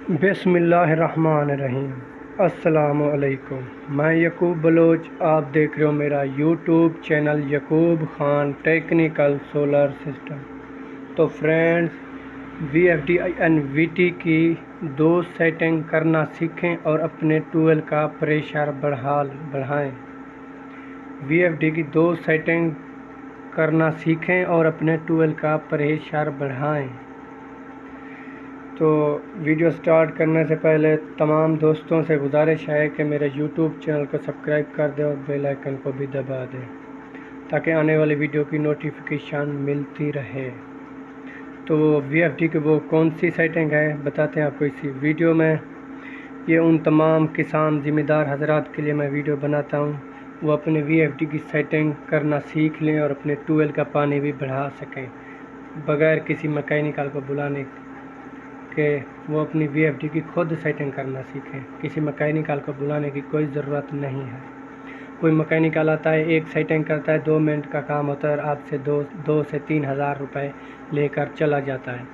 بسم اللہ الرحمن الرحیم۔ السلام علیکم، میں یعقوب بلوچ، آپ دیکھ رہے ہو میرا YouTube channel Yaqub Khan technical solar system. تو friends, V F D N V T کی 2 سیٹنگ کرنا سیکھیں اور اپنے ٹویل کا پریشر بڑھائیں۔ وی ایف ڈی کی 2 سیٹنگ کرنا سیکھیں اور اپنے ٹویل کا پریشر بڑھائیں۔ تو ویڈیو سٹارٹ کرنے سے پہلے تمام دوستوں سے گزارش ہے کہ میرے یوٹیوب چینل کو سبسکرائب کر دیں اور بیل آئیکن کو بھی دبا دیں تاکہ آنے والی ویڈیو کی نوٹیفیکیشن ملتی رہے۔ تو وی ایف ڈی کی وہ کون سی سیٹنگ ہے بتاتے ہیں آپ کو اسی ویڈیو میں۔ یہ ان تمام کسان ذمہ دار حضرات کے لیے میں ویڈیو بناتا ہوں، وہ اپنے وی ایف ڈی کی سیٹنگ کرنا سیکھ لیں اور اپنے ٹویل کا پانی بھی بڑھا سکیں بغیر کسی مکینیکل کو بلانے کہ وہ اپنی وی ایف ڈی کی خود سیٹنگ کرنا سیکھیں۔ کسی مکینیکل کو بلانے کی کوئی ضرورت نہیں ہے۔ کوئی مکینیکل آتا ہے، ایک سیٹنگ کرتا ہے، 2 منٹ کا کام ہوتا ہے اور آپ سے 2 سے 3 ہزار روپے لے کر چلا جاتا ہے۔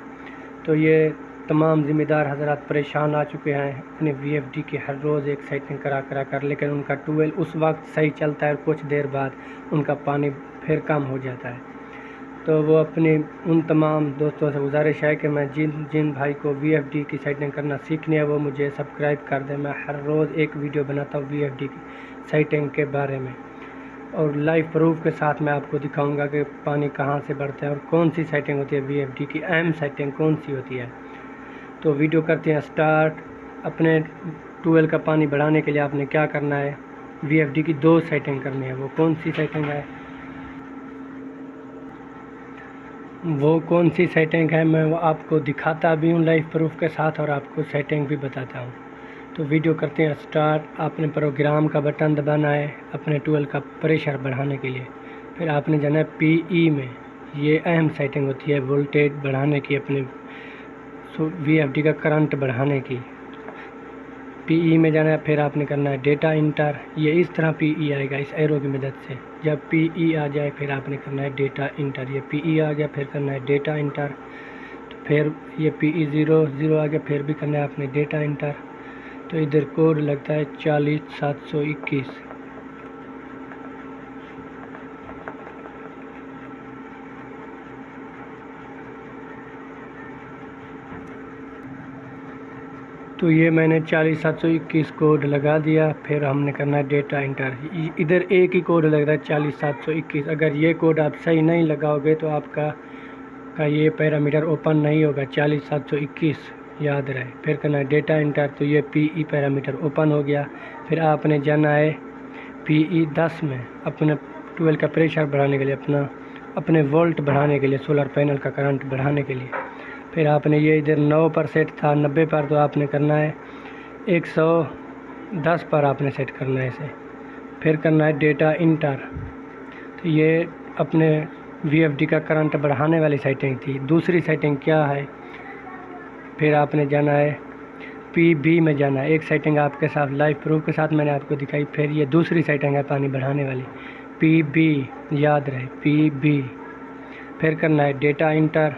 تو یہ تمام ذمہ دار حضرات پریشان آ چکے ہیں اپنے وی ایف ڈی کی ہر روز ایک سیٹنگ کرا کر، لیکن ان کا ٹویل اس وقت صحیح چلتا ہے اور کچھ دیر بعد ان کا پانی پھر کم ہو جاتا ہے۔ تو وہ اپنی ان تمام دوستوں سے گزارش ہے کہ میں جن بھائی کو وی ایف ڈی کی سیٹنگ کرنا سیکھنی ہے وہ مجھے سبسکرائب کر دیں۔ میں ہر روز ایک ویڈیو بناتا ہوں وی ایف ڈی کی سیٹنگ کے بارے میں، اور لائیو پروف کے ساتھ میں آپ کو دکھاؤں گا کہ پانی کہاں سے بڑھتا ہے اور کون سی سیٹنگ ہوتی ہے وی ایف ڈی کی، اہم سیٹنگ کون سی ہوتی ہے۔ تو ویڈیو کرتے ہیں سٹارٹ۔ اپنے ٹویل کا پانی بڑھانے کے لیے آپ نے کیا کرنا ہے، وی ایف ڈی کی 2 سیٹنگ کرنی ہے۔ وہ کون سی سیٹنگ ہے میں وہ آپ کو دکھاتا بھی ہوں لائیو پروف کے ساتھ اور آپ کو سیٹنگ بھی بتاتا ہوں۔ تو ویڈیو کرتے ہیں سٹارٹ۔ آپ نے پروگرام کا بٹن دبانا ہے اپنے ٹویل کا پریشر بڑھانے کے لیے، پھر آپ نے جانا ہے پی ای میں۔ یہ اہم سیٹنگ ہوتی ہے وولٹیج بڑھانے کی، اپنے وی ایف ڈی کا کرنٹ بڑھانے کی۔ پی ای میں جانا ہے، پھر آپ نے کرنا ہے ڈیٹا انٹر۔ یہ اس طرح پی ای آئے گا اس ایرو کی مدد سے۔ جب پی ای آ جائے پھر آپ نے کرنا ہے ڈیٹا انٹر۔ یہ پی ای آ گیا، پھر کرنا ہے ڈیٹا انٹر۔ تو پھر یہ پی ای 0 آ گیا، پھر بھی کرنا ہے آپ نے ڈیٹا انٹر۔ تو ادھر کوڈ لگتا ہے 40721۔ تو یہ میں نے 40721 کوڈ لگا دیا، پھر ہم نے کرنا ہے ڈیٹا انٹر۔ ادھر ایک ہی کوڈ لگ رہا ہے 40721۔ اگر یہ کوڈ آپ صحیح نہیں لگاؤ گے تو آپ کا یہ پیرامیٹر اوپن نہیں ہوگا، 40721 یاد رہے۔ پھر کرنا ہے ڈیٹا انٹر، تو یہ پی ای پیرامیٹر اوپن ہو گیا۔ پھر آپ نے جانا ہے پی ای 10 میں اپنے ٹویل کا پریشر بڑھانے کے لیے، اپنے وولٹ بڑھانے کے لیے، سولر پینل کا کرنٹ بڑھانے کے لیے۔ پھر آپ نے یہ ادھر 9 پر سیٹ تھا، 90 پر، تو آپ نے کرنا ہے 110 پر آپ نے سیٹ کرنا ہے اسے۔ پھر کرنا ہے ڈیٹا انٹر۔ تو یہ اپنے وی ایف ڈی کا کرنٹ بڑھانے والی سیٹنگ تھی۔ دوسری سیٹنگ کیا ہے، پھر آپ نے جانا ہے پی بی میں جانا ہے۔ ایک سیٹنگ آپ کے ساتھ لائیو پروف کے ساتھ میں نے آپ کو دکھائی، پھر یہ دوسری سیٹنگ ہے پانی بڑھانے والی، پی بی، یاد رہے پی بی۔ پھر کرنا ہے ڈیٹا انٹر،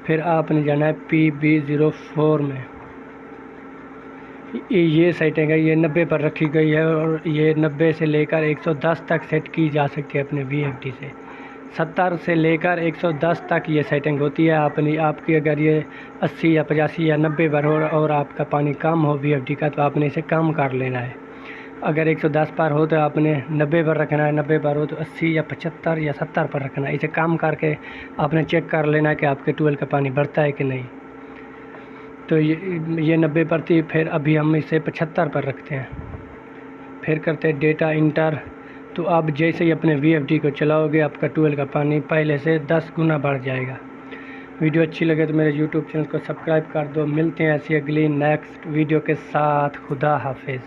پھر آپ نے جانا ہے پی بی 04 میں۔ یہ سیٹنگ ہے، یہ 90 پر رکھی گئی ہے اور یہ 90 سے لے کر 110 تک سیٹ کی جا سکتی ہے اپنے وی ایف ڈی سے۔ 70 سے لے کر 110 تک یہ سیٹنگ ہوتی ہے۔ آپ کی اگر یہ 80 یا 85 یا 90 پر ہو اور آپ کا پانی کم ہو وی ایف ڈی کا، تو آپ نے اسے کم کر لینا ہے۔ اگر 110 پر ہو تو آپ نے 90 پر رکھنا ہے، 90 پر ہو تو 80 یا 75 یا 70 پر رکھنا ہے۔ اسے کم کر کے آپ نے چیک کر لینا ہے کہ آپ کے ٹویل کا پانی بڑھتا ہے کہ نہیں۔ تو یہ 90 پر تھی، پھر ابھی ہم اسے 75 پر رکھتے ہیں۔ پھر کرتے ہیں ڈیٹا انٹر۔ تو اب جیسے ہی اپنے وی ایف ڈی کو چلاؤ گے آپ کا ٹویل کا پانی پہلے سے 10 گنا بڑھ جائے گا۔ ویڈیو اچھی لگے تو میرے یوٹیوب چینل کو سبسکرائب کر دو۔ ملتے ہیں ایسی اگلی نیکسٹ ویڈیو کے ساتھ۔ خدا حافظ۔